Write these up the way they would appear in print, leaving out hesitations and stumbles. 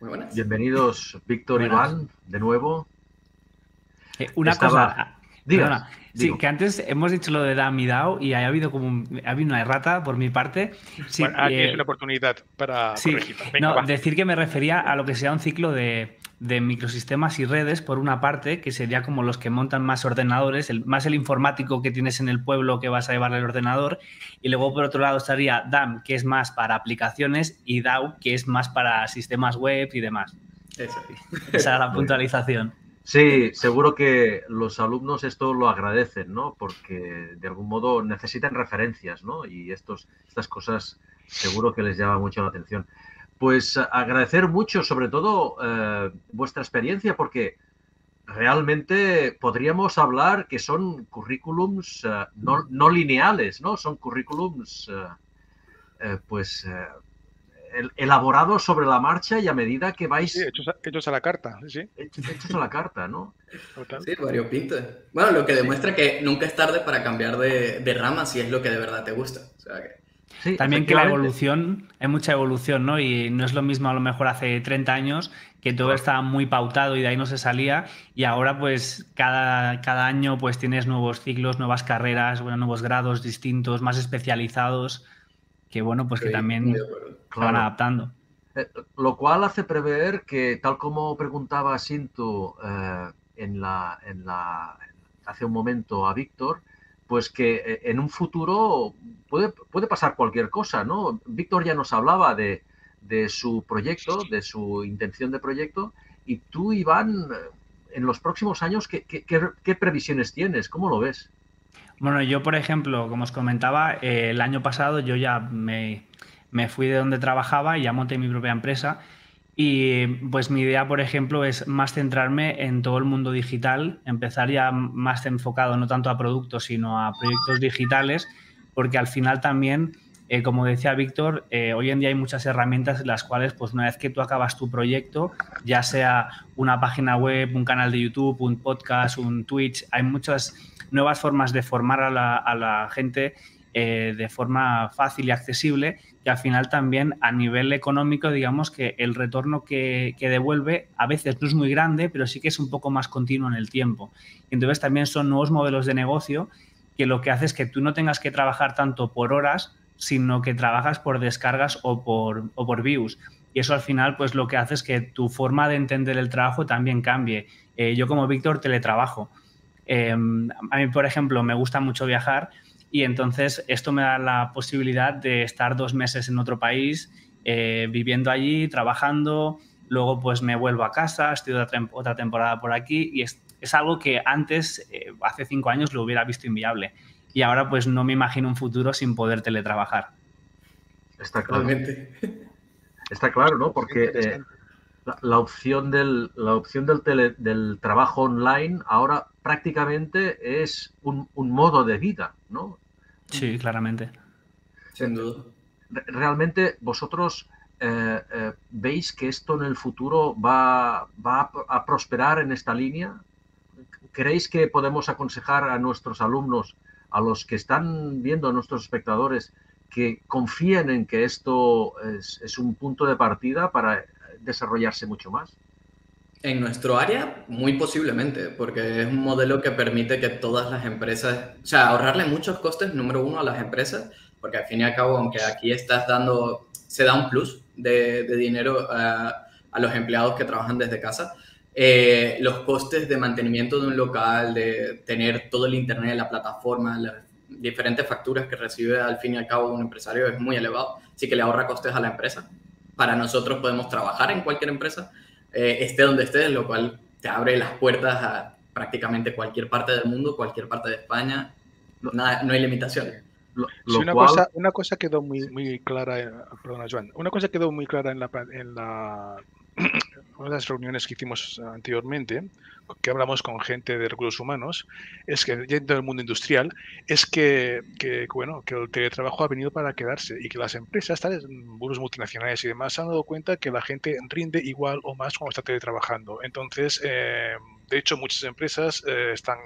Muy buenas. Bienvenidos, Víctor y Buenas. Iván, de nuevo. Una Estaba... cosa, Digas, perdona, sí, digo. que antes hemos dicho lo de Dam y Dao y ha habido ha habido una errata por mi parte. Bueno, Sí, ahora tienes una oportunidad para sí, corregirla. Venga, no, va. decir que me refería a lo que sería un ciclo de microsistemas y redes, por una parte, que sería como los que montan más ordenadores, más el informático que tienes en el pueblo que vas a llevarle el ordenador, y luego por otro lado estaría DAM, que es más para aplicaciones, y DAO, que es más para sistemas web y demás. Eso. Esa era la Muy bien. puntualización. Sí, seguro que los alumnos esto lo agradecen, ¿no? Porque de algún modo necesitan referencias, ¿no? Y estas cosas seguro que les llama mucho la atención. Pues agradecer mucho, sobre todo, vuestra experiencia, porque realmente podríamos hablar que son currículums no lineales, ¿no? Son currículums, pues, elaborados sobre la marcha y a medida que Sí, vais hechos a la carta, sí, sí, hechos a la carta, ¿no? total. Sí, variopinto. Bueno, lo que Sí, demuestra que nunca es tarde para cambiar de rama si es lo que de verdad te gusta. O sea que... sí, También que la efectivamente. evolución, hay mucha evolución, ¿no? Y no es lo mismo a lo mejor hace 30 años, que todo Correcto. estaba muy pautado y de ahí no se salía, y ahora pues cada año pues tienes nuevos ciclos, nuevas carreras, bueno, nuevos grados distintos, más especializados, que bueno, pues que Estoy muy de también acuerdo. se van Claro. adaptando. Lo cual hace prever que, tal como preguntaba Sintu hace un momento a Víctor, pues que en un futuro puede pasar cualquier cosa, ¿no? Víctor ya nos hablaba de su proyecto, de su intención de proyecto, y tú, Iván, en los próximos años, ¿qué previsiones tienes? ¿Cómo lo ves? Bueno, yo por ejemplo, como os comentaba, el año pasado yo ya me fui de donde trabajaba y ya monté mi propia empresa. Y pues mi idea, por ejemplo, es más centrarme en todo el mundo digital, empezar ya más enfocado no tanto a productos, sino a proyectos digitales, porque al final también, como decía Víctor, hoy en día hay muchas herramientas en las cuales, pues una vez que tú acabas tu proyecto, ya sea una página web, un canal de YouTube, un podcast, un Twitch, hay muchas nuevas formas de formar a la gente de forma fácil y accesible, que al final también a nivel económico, digamos que el retorno que devuelve a veces no es muy grande, pero sí que es un poco más continuo en el tiempo. Y entonces también son nuevos modelos de negocio que lo que hace es que tú no tengas que trabajar tanto por horas, sino que trabajas por descargas o por views. Y eso al final pues lo que hace es que tu forma de entender el trabajo también cambie. Yo como Víctor teletrabajo. A mí, por ejemplo, me gusta mucho viajar y entonces esto me da la posibilidad de estar 2 meses en otro país, viviendo allí, trabajando, luego pues me vuelvo a casa, estoy otra temporada por aquí y es algo que antes, hace 5 años, lo hubiera visto inviable. Y ahora pues no me imagino un futuro sin poder teletrabajar. Está claro. Totalmente. Está claro, ¿no? Qué Porque interesante. la opción del trabajo online ahora prácticamente es un modo de vida, ¿no? Sí, claramente. Sin duda. Realmente vosotros veis que esto en el futuro va a prosperar en esta línea. ¿Creéis que podemos aconsejar a nuestros alumnos, a los que están viendo, a nuestros espectadores, que confíen en que esto es un punto de partida para desarrollarse mucho más? En nuestro área, muy posiblemente, porque es un modelo que permite que todas las empresas, o sea, ahorrarle muchos costes, número uno, a las empresas, porque al fin y al cabo, aunque aquí estás dando, se da un plus de dinero a los empleados que trabajan desde casa, los costes de mantenimiento de un local, de tener todo el internet, la plataforma, las diferentes facturas que recibe al fin y al cabo un empresario es muy elevado, así que le ahorra costes a la empresa. Para nosotros podemos trabajar en cualquier empresa, esté donde estés, lo cual te abre las puertas a prácticamente cualquier parte del mundo, cualquier parte de España. Lo, Nada, no hay Sí. limitaciones. Sí, lo cual, una cosa quedó muy, sí, muy clara, perdona, Joan, una cosa quedó muy clara una de las reuniones que hicimos anteriormente, que hablamos con gente de recursos humanos, es que dentro del mundo industrial, es bueno, que el teletrabajo ha venido para quedarse y que las empresas, tales, buenos multinacionales y demás, se han dado cuenta que la gente rinde igual o más cuando está teletrabajando. Entonces, de hecho, muchas empresas están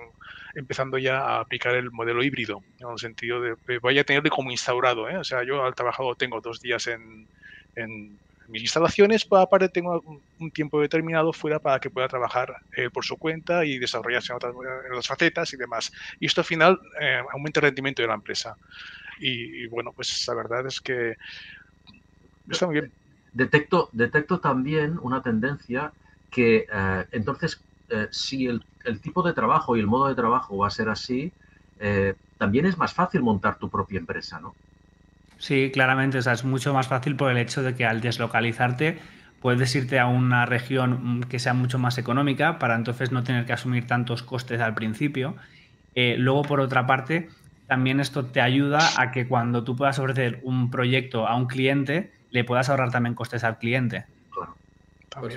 empezando ya a aplicar el modelo híbrido, en el sentido de voy a tenerlo como instaurado, ¿eh? O sea, yo al trabajador tengo 2 días en mis instalaciones, pero aparte tengo un tiempo determinado fuera para que pueda trabajar por su cuenta y desarrollarse en las facetas y demás. Y esto al final aumenta el rendimiento de la empresa. Y bueno, pues la verdad es que está muy bien. Detecto también una tendencia que entonces si el tipo de trabajo y el modo de trabajo va a ser así, también es más fácil montar tu propia empresa, ¿no? Sí, claramente, o sea, es mucho más fácil por el hecho de que al deslocalizarte puedes irte a una región que sea mucho más económica para entonces no tener que asumir tantos costes al principio. Luego, por otra parte, también esto te ayuda a que cuando tú puedas ofrecer un proyecto a un cliente, le puedas ahorrar también costes al cliente. Claro.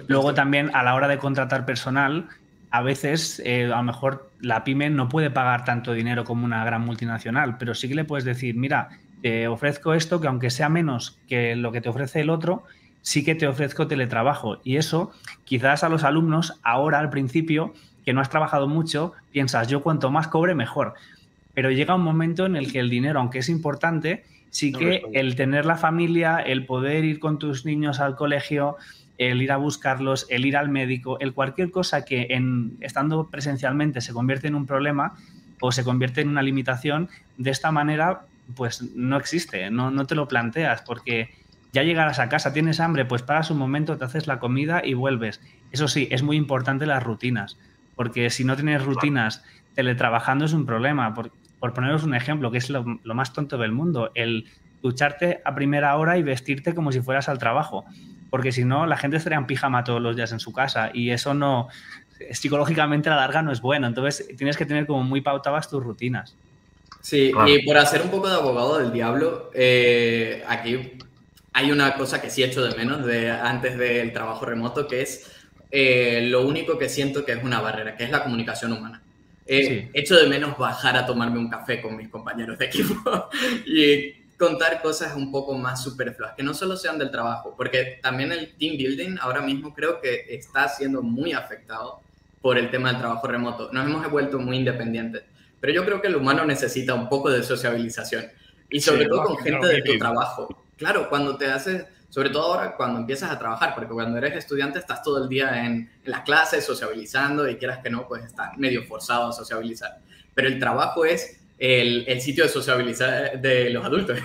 Luego también a la hora de contratar personal, a veces a lo mejor la pyme no puede pagar tanto dinero como una gran multinacional, pero sí que le puedes decir, mira, te ofrezco esto que aunque sea menos que lo que te ofrece el otro, sí que te ofrezco teletrabajo. Y eso quizás a los alumnos ahora al principio, que no has trabajado mucho, piensas, yo cuanto más cobre mejor. Pero llega un momento en el que el dinero, aunque es importante, sí que el tener la familia, el poder ir con tus niños al colegio, el ir a buscarlos, el ir al médico, el cualquier cosa que estando presencialmente se convierte en un problema o se convierte en una limitación, de esta manera pues no existe, no te lo planteas porque ya llegarás a casa, tienes hambre, pues paras un momento, te haces la comida y vuelves. Eso sí, es muy importante las rutinas, porque si no tienes rutinas, teletrabajando es un problema. Por poneros un ejemplo, que es lo más tonto del mundo, el ducharte a primera hora y vestirte como si fueras al trabajo, porque si no, la gente estaría en pijama todos los días en su casa y eso no, psicológicamente a la larga no es bueno. Entonces tienes que tener como muy pautadas tus rutinas. Sí, claro. Y por hacer un poco de abogado del diablo, aquí hay una cosa que sí echo de menos antes del trabajo remoto, que es lo único que siento que es una barrera, que es la comunicación humana. Sí. Echo de menos bajar a tomarme un café con mis compañeros de equipo y contar cosas un poco más superfluas, que no solo sean del trabajo, porque también el team building ahora mismo creo que está siendo muy afectado por el tema del trabajo remoto. Nos hemos vuelto muy independientes. Pero yo creo que el humano necesita un poco de sociabilización. Y sobre todo con gente de tu trabajo. Claro, cuando te haces, sobre todo ahora cuando empiezas a trabajar, porque cuando eres estudiante estás todo el día en la clase sociabilizando y quieras que no, pues estás medio forzado a sociabilizar. Pero el trabajo es el sitio de sociabilizar de los adultos.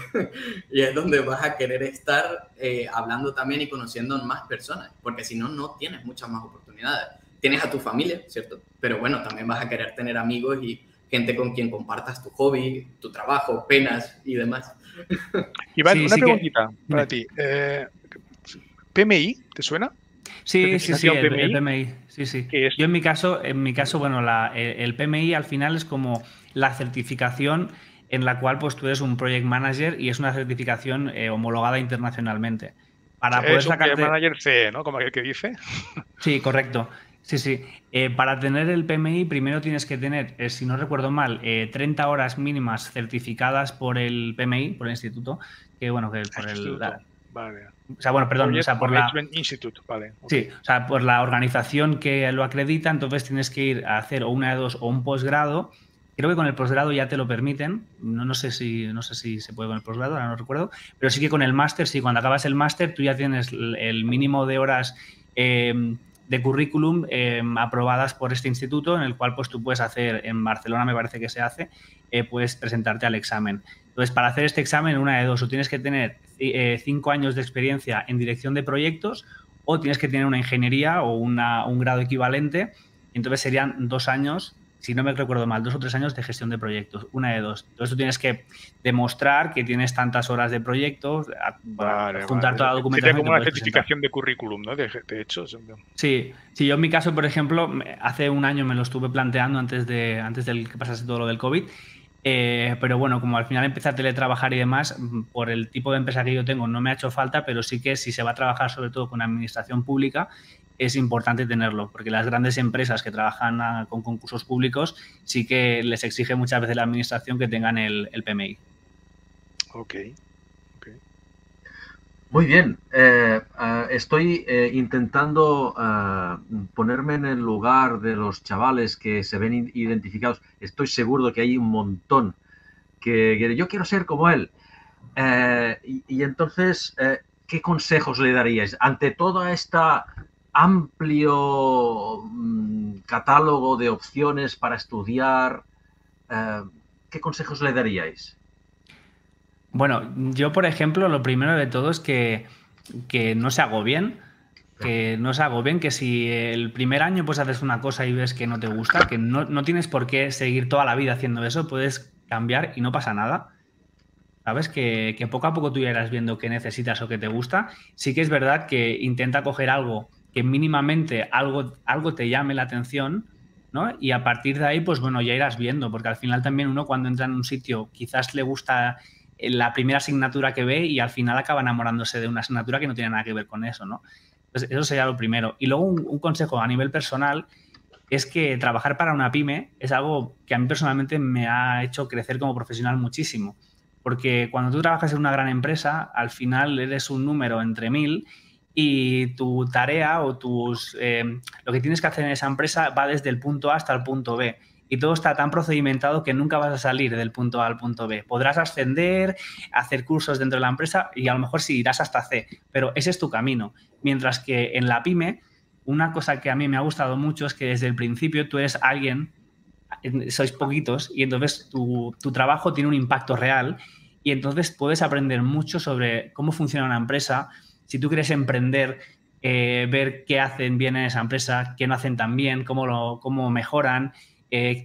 Y es donde vas a querer estar hablando también y conociendo más personas, porque si no, no tienes muchas más oportunidades. Tienes a tu familia, ¿cierto? Pero bueno, también vas a querer tener amigos y gente con quien compartas tu hobby, tu trabajo, penas y demás. Iván, una preguntita para ti. ¿PMI te suena? Sí, el PMI. Sí. Yo en mi caso, bueno, el PMI al final es como la certificación en la cual pues tú eres un project manager y es una certificación homologada internacionalmente. Para poder sacarte... Project manager CE, ¿no? Como aquel que dice. Sí, correcto. Sí. Para tener el PMI primero tienes que tener, si no recuerdo mal, 30 horas mínimas certificadas por el PMI, por el instituto, que bueno, que por el... Vale. O sea, bueno, perdón, o sea, por la... Institute, vale. Okay. Sí, o sea, por la organización que lo acredita, entonces tienes que ir a hacer o una de dos o un posgrado. Creo que con el posgrado ya te lo permiten. No sé si se puede con el posgrado, ahora no recuerdo. Pero sí que con el máster, sí, cuando acabas el máster tú ya tienes el mínimo de horas de currículum aprobadas por este instituto, en el cual pues tú puedes hacer, en Barcelona me parece que se hace, puedes presentarte al examen. Entonces, para hacer este examen, una de dos, o tienes que tener 5 años de experiencia en dirección de proyectos o tienes que tener una ingeniería o un grado equivalente. Entonces serían 2 años, si no me recuerdo mal, 2 o 3 años de gestión de proyectos, una de dos. Entonces tú tienes que demostrar que tienes tantas horas de proyectos, juntar toda la documentación. Sería como una certificación de currículum, ¿no? De hecho. Sí, yo en mi caso, por ejemplo, hace un año me lo estuve planteando antes del que pasase todo lo del COVID. Pero bueno, como al final empecé a teletrabajar y demás, por el tipo de empresa que yo tengo no me ha hecho falta, pero sí que si se va a trabajar sobre todo con administración pública es importante tenerlo, porque las grandes empresas que trabajan con concursos públicos sí que les exige muchas veces la administración que tengan el PMI. Ok. Muy bien. Estoy intentando ponerme en el lugar de los chavales que se ven identificados. Estoy seguro de que hay un montón que yo quiero ser como él. Y entonces, ¿qué consejos le daríais ante toda esta amplio catálogo de opciones para estudiar? ¿Qué consejos le daríais? Bueno, yo, por ejemplo, lo primero de todo es que no se agobien, que si el primer año pues haces una cosa y ves que no te gusta, que no tienes por qué seguir toda la vida haciendo eso, puedes cambiar y no pasa nada. ¿Sabes? Que poco a poco tú ya irás viendo qué necesitas o qué te gusta. Sí que es verdad que intenta coger algo que mínimamente algo te llame la atención, ¿no? Y a partir de ahí, pues bueno, ya irás viendo, porque al final también uno cuando entra en un sitio quizás le gusta la primera asignatura que ve y al final acaba enamorándose de una asignatura que no tiene nada que ver con eso, ¿no? Entonces, eso sería lo primero. Y luego un consejo a nivel personal es que trabajar para una pyme es algo que a mí personalmente me ha hecho crecer como profesional muchísimo. Porque cuando tú trabajas en una gran empresa, al final eres un número entre 1000 y tu tarea o lo que tienes que hacer en esa empresa va desde el punto A hasta el punto B. Y todo está tan procedimentado que nunca vas a salir del punto A al punto B. Podrás ascender, hacer cursos dentro de la empresa y a lo mejor sí irás hasta C, pero ese es tu camino. Mientras que en la pyme, una cosa que a mí me ha gustado mucho es que desde el principio tú eres alguien, sois poquitos y entonces tu trabajo tiene un impacto real y entonces puedes aprender mucho sobre cómo funciona una empresa. Si tú quieres emprender, ver qué hacen bien en esa empresa, qué no hacen tan bien, cómo mejoran.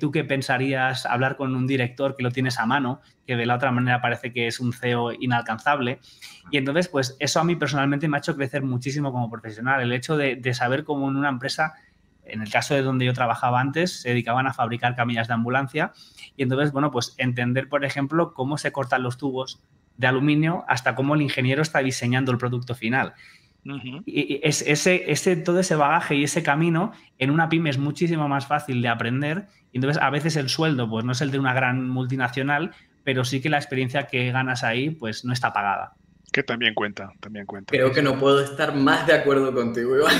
¿Tú qué pensarías hablar con un director que lo tienes a mano, que de la otra manera parece que es un CEO inalcanzable? Y entonces, pues eso a mí personalmente me ha hecho crecer muchísimo como profesional. El hecho de saber cómo en una empresa, en el caso de donde yo trabajaba antes, se dedicaban a fabricar camillas de ambulancia y entonces, bueno, pues entender, por ejemplo, cómo se cortan los tubos de aluminio hasta cómo el ingeniero está diseñando el producto final. Y todo ese bagaje y ese camino en una pyme es muchísimo más fácil de aprender y entonces a veces el sueldo pues no es el de una gran multinacional, pero sí que la experiencia que ganas ahí pues no está pagada. Que también cuenta, también cuenta. Creo que no puedo estar más de acuerdo contigo, Iván.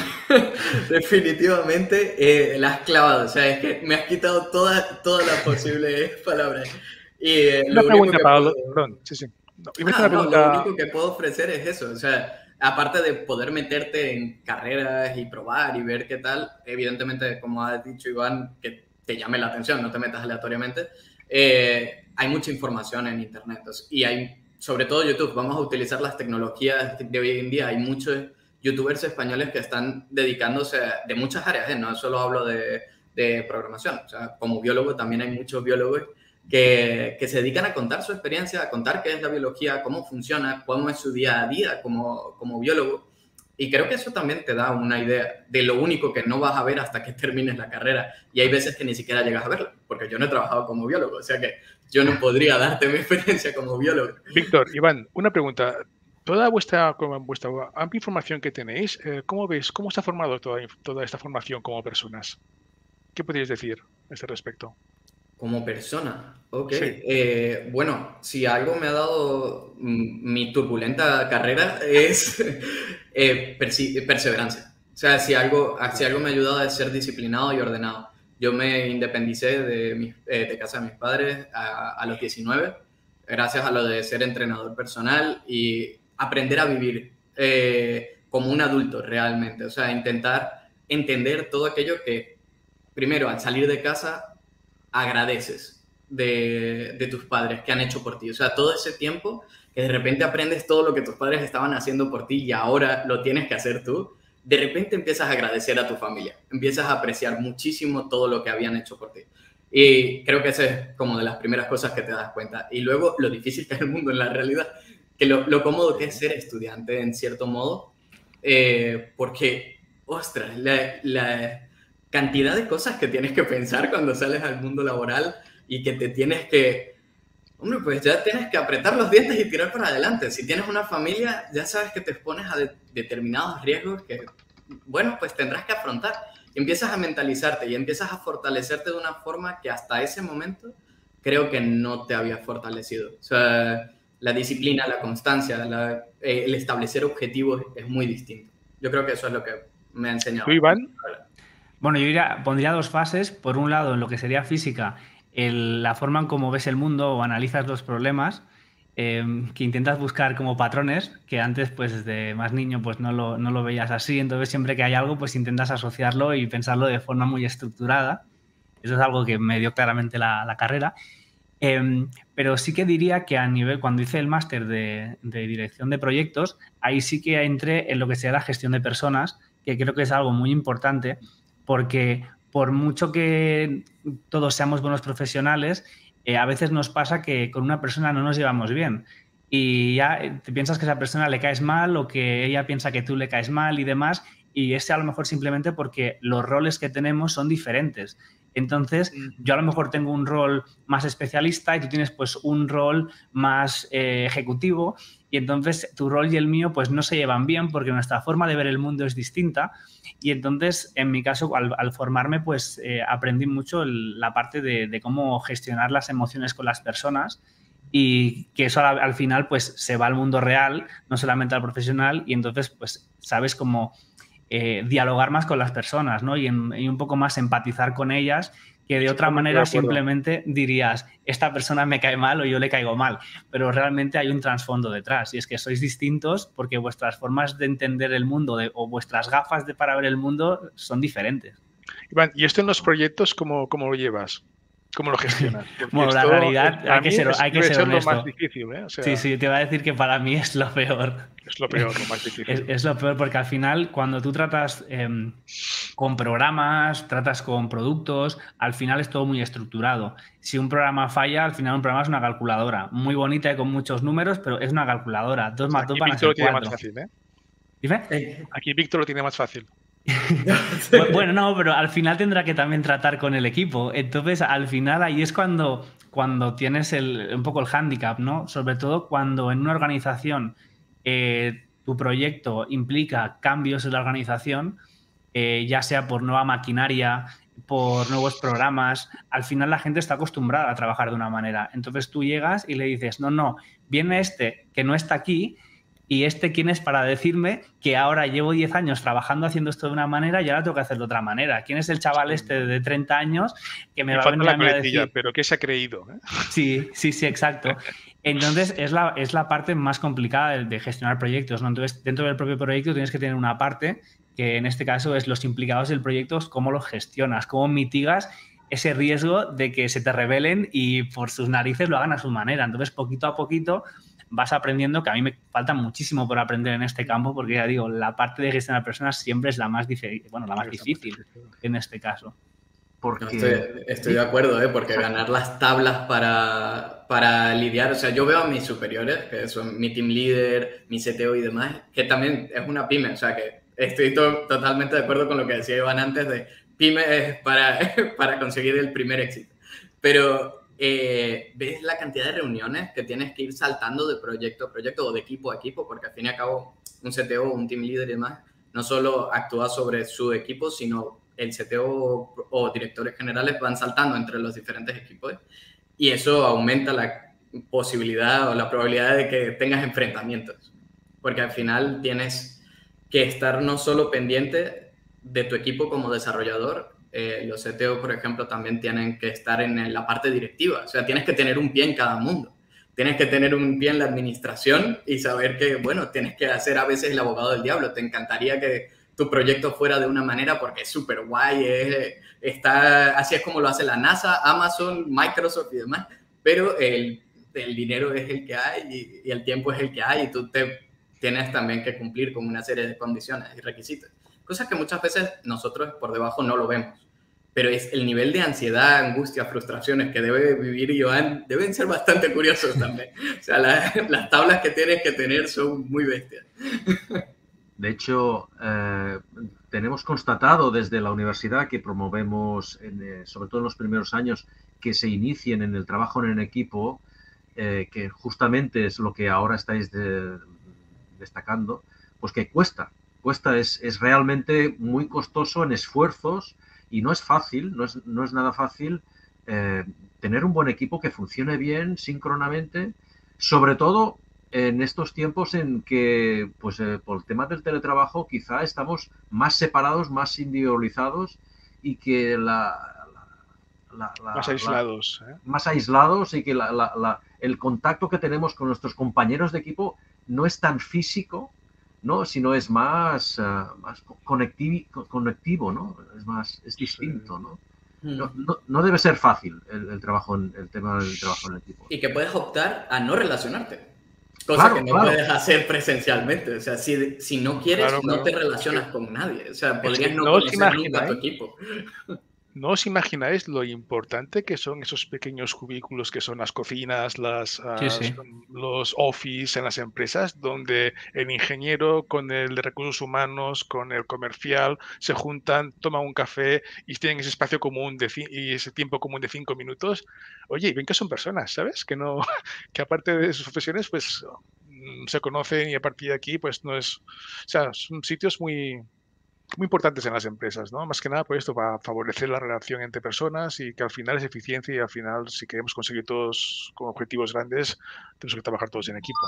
Definitivamente la has clavado. O sea, es que me has quitado todas las posibles palabras. Y una pregunta, Pablo. Perdón, sí, sí. No, lo único que puedo ofrecer es eso. O sea, aparte de poder meterte en carreras y probar y ver qué tal, evidentemente, como ha dicho Iván, que te llame la atención, no te metas aleatoriamente, hay mucha información en Internet. Y hay, sobre todo YouTube, vamos a utilizar las tecnologías de hoy en día. Hay muchos youtubers españoles que están dedicándose de muchas áreas, no solo hablo de programación. O sea, como biólogo también hay muchos biólogos que se dedican a contar su experiencia, a contar qué es la biología, cómo funciona, cómo es su día a día como biólogo. Y creo que eso también te da una idea de lo único que no vas a ver hasta que termines la carrera. Y hay veces que ni siquiera llegas a verlo, porque yo no he trabajado como biólogo, o sea que yo no podría darte mi experiencia como biólogo. Víctor, Iván, una pregunta. Toda vuestra amplia información que tenéis, ¿cómo veis? ¿Cómo se ha formado toda esta formación como personas? ¿Qué podríais decir a este respecto? Como persona, ok. Sí. Bueno, si algo me ha dado mi turbulenta carrera es perseverancia. O sea, si algo me ha ayudado a ser disciplinado y ordenado. Yo me independicé de casa de mis padres a los 19, gracias a lo de ser entrenador personal y aprender a vivir como un adulto realmente. O sea, intentar entender todo aquello que, primero, al salir de casa, agradeces de tus padres que han hecho por ti. O sea, todo ese tiempo que de repente aprendes todo lo que tus padres estaban haciendo por ti y ahora lo tienes que hacer tú, de repente empiezas a agradecer a tu familia, empiezas a apreciar muchísimo todo lo que habían hecho por ti. Y creo que esa es como de las primeras cosas que te das cuenta. Y luego lo difícil que es el mundo en la realidad, que lo cómodo que es ser estudiante en cierto modo, porque, ostras, la cantidad de cosas que tienes que pensar cuando sales al mundo laboral y que te tienes que... Hombre, pues ya tienes que apretar los dientes y tirar para adelante. Si tienes una familia, ya sabes que te expones a determinados riesgos que, bueno, pues tendrás que afrontar. Y empiezas a mentalizarte y empiezas a fortalecerte de una forma que hasta ese momento creo que no te había fortalecido. O sea, la disciplina, la constancia, el establecer objetivos es muy distinto. Yo creo que eso es lo que me ha enseñado. ¿Tú, Iván? Bueno, yo pondría dos fases. Por un lado, en lo que sería física, la forma en cómo ves el mundo o analizas los problemas. que intentas buscar como patrones, que antes pues desde más niño pues no lo veías así, entonces siempre que hay algo pues intentas asociarlo y pensarlo de forma muy estructurada. Eso es algo que me dio claramente la carrera. Pero sí que diría que a nivel, cuando hice el máster de dirección de proyectos, ahí sí que entré en lo que sea la gestión de personas, que creo que es algo muy importante, porque por mucho que todos seamos buenos profesionales, a veces nos pasa que con una persona no nos llevamos bien y ya te piensas que a esa persona le caes mal o que ella piensa que tú le caes mal y demás, y ese a lo mejor simplemente porque los roles que tenemos son diferentes. Entonces, yo a lo mejor tengo un rol más especialista y tú tienes pues un rol más ejecutivo, y entonces tu rol y el mío pues no se llevan bien porque nuestra forma de ver el mundo es distinta. Y entonces, en mi caso, al formarme, pues aprendí mucho la parte de cómo gestionar las emociones con las personas, y que eso al final pues se va al mundo real, no solamente al profesional, y entonces pues sabes cómo dialogar más con las personas, ¿no? Y un poco más empatizar con ellas, que de otra manera simplemente dirías, esta persona me cae mal o yo le caigo mal, pero realmente hay un trasfondo detrás, y es que sois distintos porque vuestras formas de entender el mundo o vuestras gafas para ver el mundo son diferentes. Iván, ¿y esto en los proyectos cómo lo llevas? ¿Cómo lo gestionas? Bueno, la realidad hay que ser honesto. Lo más difícil, ¿eh? O sea, sí, te voy a decir que para mí es lo peor. Es lo peor, lo más difícil. Es lo peor porque al final, cuando tú tratas con programas, tratas con productos, al final es todo muy estructurado. Si un programa falla, al final un programa es una calculadora. Muy bonita y con muchos números, pero es una calculadora. 2 más 2 van a ser 4. Víctor lo tiene más fácil, ¿eh? ¿Dime? Aquí Víctor lo tiene más fácil. Bueno, no, pero al final tendrá que también tratar con el equipo. Entonces, al final ahí es cuando tienes un poco el hándicap, ¿no? Sobre todo cuando en una organización tu proyecto implica cambios en la organización, ya sea por nueva maquinaria, por nuevos programas. Al final la gente está acostumbrada a trabajar de una manera. Entonces tú llegas y le dices, no, viene este que no está aquí, y ¿quién es para decirme que ahora llevo 10 años trabajando haciendo esto de una manera y ahora tengo que hacerlo de otra manera? ¿Quién es el chaval de 30 años que me va a venir a mí a decir? Pero ¿qué se ha creído? Sí, exacto. Entonces es la parte más complicada de gestionar proyectos, ¿no? Entonces, dentro del propio proyecto tienes que tener una parte que en este caso es los implicados del proyecto, cómo los gestionas, cómo mitigas ese riesgo de que se te rebelen y por sus narices lo hagan a su manera. Entonces, poquito a poquito vas aprendiendo, que a mí me falta muchísimo por aprender en este campo, porque ya digo, la parte de gestionar personas siempre es la más difícil en este caso. Porque... Estoy de acuerdo, porque ganar las tablas para lidiar, o sea, yo veo a mis superiores, que son mi team leader, mi CTO y demás, que también es una pyme, o sea, que estoy totalmente de acuerdo con lo que decía Iván antes de pyme es para conseguir el primer éxito. Pero ves la cantidad de reuniones que tienes que ir saltando de proyecto a proyecto o de equipo a equipo, porque al fin y al cabo un CTO, un team leader y demás, no solo actúa sobre su equipo, sino el CTO o directores generales van saltando entre los diferentes equipos, y eso aumenta la posibilidad o la probabilidad de que tengas enfrentamientos, porque al final tienes que estar no solo pendiente de tu equipo como desarrollador. Los CTO, por ejemplo, también tienen que estar en la parte directiva, o sea, tienes que tener un pie en cada mundo. Tienes que tener un pie en la administración y saber que, bueno, tienes que hacer a veces el abogado del diablo. Te encantaría que tu proyecto fuera de una manera porque es súper guay, así es como lo hace la NASA, Amazon, Microsoft y demás, pero el dinero es el que hay y el tiempo es el que hay, y tú tienes también que cumplir con una serie de condiciones y requisitos. Cosas que muchas veces nosotros por debajo no lo vemos. Pero es el nivel de ansiedad, angustia, frustraciones que debe vivir Iván, deben ser bastante curiosos también. O sea, las tablas que tienes que tener son muy bestias. De hecho, tenemos constatado desde la universidad que promovemos, sobre todo en los primeros años, que se inicien en el trabajo en equipo, que justamente es lo que ahora estáis destacando, pues que cuesta, es realmente muy costoso en esfuerzos. Y no es fácil, no es nada fácil tener un buen equipo que funcione bien, síncronamente, sobre todo en estos tiempos en que, pues por el tema del teletrabajo, quizá estamos más separados, más individualizados y que más aislados. Más aislados y que el contacto que tenemos con nuestros compañeros de equipo no es tan físico, ¿no? Sino es más, más conectivo, ¿no? Es distinto, ¿no? No debe ser fácil el tema del trabajo en equipo. Y que puedes optar a no relacionarte. Cosa que no puedes hacer presencialmente. O sea, si no quieres, no te relacionas con nadie. O sea, podrías no conocer nunca a tu equipo. ¿No os imagináis lo importante que son esos pequeños cubículos que son las cocinas, los office en las empresas, donde el ingeniero con el de recursos humanos, con el comercial, se juntan, toman un café y tienen ese espacio común y ese tiempo común de 5 minutos? Oye, y ven que son personas, ¿sabes? Que aparte de sus profesiones, pues se conocen y a partir de aquí, pues no es... O sea, son sitios muy importantes en las empresas, ¿no? Más que nada por esto, para favorecer la relación entre personas y que al final es eficiencia y al final si queremos conseguir todos con objetivos grandes, tenemos que trabajar todos en equipo.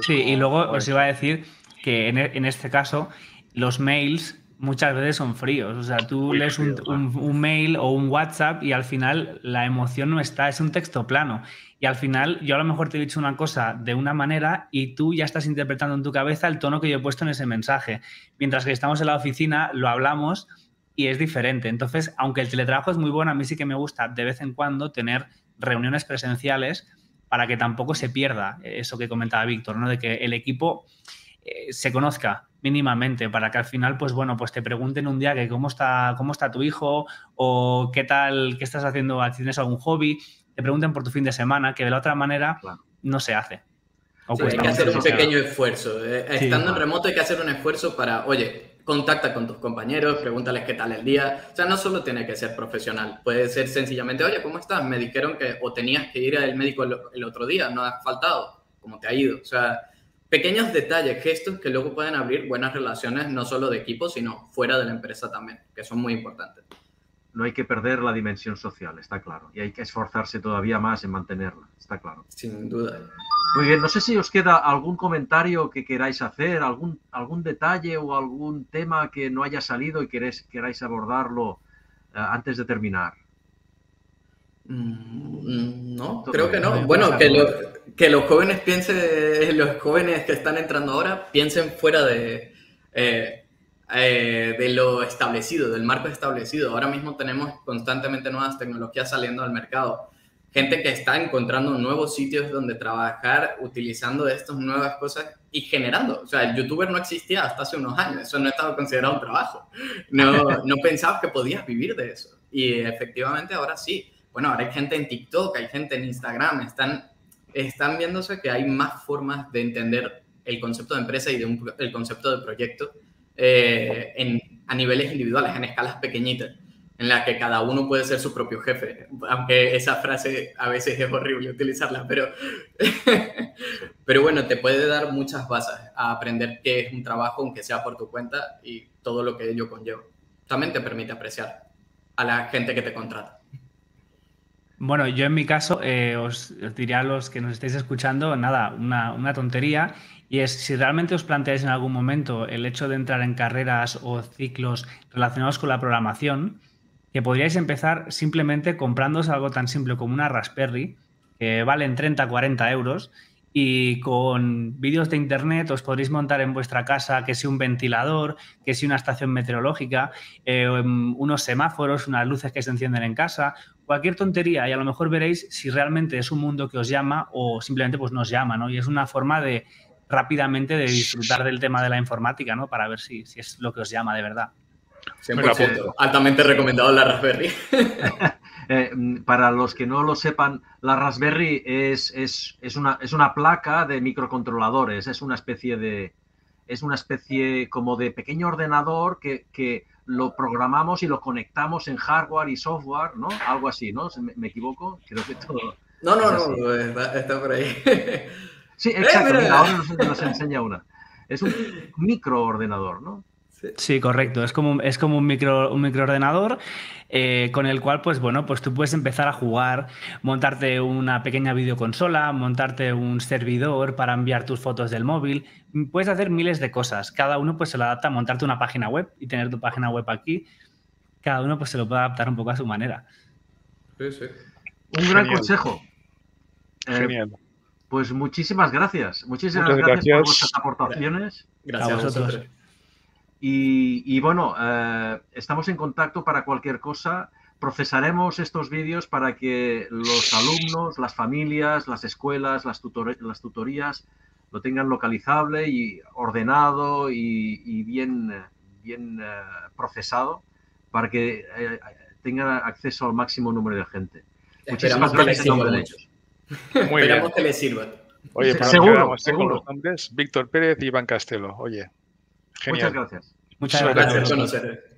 Sí, y luego os iba a decir que en este caso los mails muchas veces son fríos. O sea, tú lees un mail o un WhatsApp y al final la emoción no está, es un texto plano. Y al final yo a lo mejor te he dicho una cosa de una manera y tú ya estás interpretando en tu cabeza el tono que yo he puesto en ese mensaje. Mientras que estamos en la oficina, lo hablamos y es diferente. Entonces, aunque el teletrabajo es muy bueno, a mí sí que me gusta de vez en cuando tener reuniones presenciales para que tampoco se pierda eso que comentaba Víctor, ¿no? De que el equipo se conozca mínimamente para que al final, pues bueno, pues te pregunten un día que cómo está tu hijo o qué tal, qué estás haciendo, tienes algún hobby, te pregunten por tu fin de semana, que de la otra manera no se hace. Sí, hay que hacer un pequeño esfuerzo. Estando en remoto hay que hacer un esfuerzo para, oye, contacta con tus compañeros, pregúntales qué tal el día. O sea, no solo tiene que ser profesional, puede ser sencillamente, oye, ¿cómo estás? Me dijeron que o tenías que ir al médico el otro día, no has faltado, ¿cómo te ha ido? O sea, pequeños detalles, gestos que luego pueden abrir buenas relaciones, no solo de equipo, sino fuera de la empresa también, que son muy importantes. No hay que perder la dimensión social, está claro. Y hay que esforzarse todavía más en mantenerla, está claro. Sin duda. Muy bien, no sé si os queda algún comentario que queráis hacer, algún detalle o algún tema que no haya salido y queráis abordarlo antes de terminar. No, creo que no. Bueno, que los jóvenes los jóvenes que están entrando ahora piensen fuera de lo establecido, del marco establecido. Ahora mismo tenemos constantemente nuevas tecnologías saliendo al mercado. Gente que está encontrando nuevos sitios donde trabajar, utilizando estas nuevas cosas y generando. O sea, el youtuber no existía hasta hace unos años. Eso no estaba considerado un trabajo. No pensabas que podías vivir de eso. Y efectivamente ahora sí. Bueno, ahora hay gente en TikTok, hay gente en Instagram. Están viéndose que hay más formas de entender el concepto de empresa y el concepto de proyecto a niveles individuales, en escalas pequeñitas, en la que cada uno puede ser su propio jefe, aunque esa frase a veces es horrible utilizarla, pero bueno, te puede dar muchas bases a aprender qué es un trabajo, aunque sea por tu cuenta, y todo lo que ello conlleva. También te permite apreciar a la gente que te contrata. Bueno, yo en mi caso os diría a los que nos estáis escuchando, nada, una tontería, y es si realmente os planteáis en algún momento el hecho de entrar en carreras o ciclos relacionados con la programación, que podríais empezar simplemente comprándose algo tan simple como una Raspberry, que valen 30-40 euros, y con vídeos de internet os podréis montar en vuestra casa que si un ventilador, que si una estación meteorológica, unos semáforos, unas luces que se encienden en casa, cualquier tontería, y a lo mejor veréis si realmente es un mundo que os llama o simplemente pues no os llama, ¿no? Y es una forma de rápidamente de disfrutar del tema de la informática, ¿no? Para ver si es lo que os llama de verdad. 100%. Altamente recomendado la Raspberry. Para los que no lo sepan, la Raspberry es una placa de microcontroladores, es una especie como de pequeño ordenador que lo programamos y lo conectamos en hardware y software, ¿no? Algo así, ¿no? ¿Me equivoco? Creo que todo... No, está por ahí. Sí, exacto. Mira, ahora nos enseña una. Es un microordenador, ¿no? Sí, correcto. Es como un microordenador con el cual, pues bueno, pues tú puedes empezar a jugar, montarte una pequeña videoconsola, montarte un servidor para enviar tus fotos del móvil. Puedes hacer miles de cosas. Cada uno pues se lo adapta a montarte una página web y tener tu página web aquí. Cada uno pues se lo puede adaptar un poco a su manera. Sí. Un gran consejo. Genial. Pues muchísimas gracias. Muchísimas Muchas gracias por gracias. vuestras aportaciones. Gracias a vosotros. vosotros. Y bueno, estamos en contacto para cualquier cosa. Procesaremos estos vídeos para que los alumnos, las familias, las escuelas, las tutorías lo tengan localizable y ordenado y bien procesado para que tengan acceso al máximo número de gente. Esperamos Muchísimas que les gracias en nombre sirva de mucho. ellos. Muy bien. Esperamos que les sirva. Oye, Sí, para seguro, que quedamos con seguro. los nombres, Víctor Pérez y Iván Castelo. Oye, Muchas genial. gracias. Muchas Muchas gracias. Un placer a vosotros. conocer.